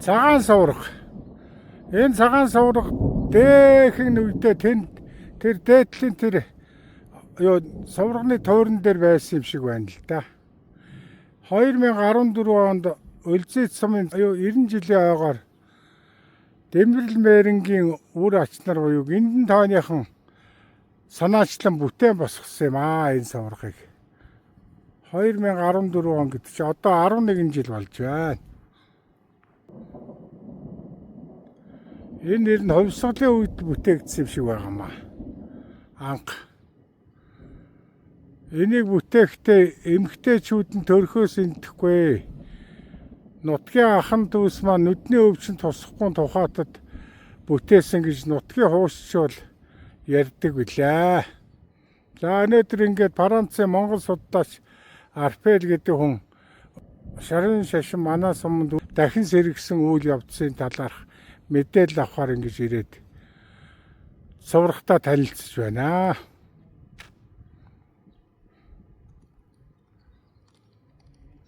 Цагаан сувраг. Энэ цагаан сувраг дээхэн үедээ тэр дээдлийн тэр суврагны туурин дээр байсан юм шиг байна л да. 2014 онд Улзийд сумын 90 жилийн ойгоор Дэмбэрэл Мээрэнгийн үр ачнаар буюу Гиндэн тооныхан санаачлан бүтээн босгосон юм энэ суврагыг. 2014 он гэдэг чинь одоо 11 жил болж байна. Энэ нэр нь хувьсгалын үед бүтээгдсэн юм шиг байгаамаа. Анх. Энийг бүтээхдээ эмэгтэйчүүд нь төрхөөс эндэхгүй. Нутгийн ахан дүүс маань нүдний өвчин тусахгүй тухайтад бүтээсэн гэж нутгийн хуульч бол ярьдаг билээ. За өнөөдөр ингээд Францын Монгол судлаач Арпел гэдэг хүн шарын шашин манай суманд дахин сэргсэн үйл явдлын талаарх мэдээлэл авахар ингэж ирээд суврагтаа танилцж байна.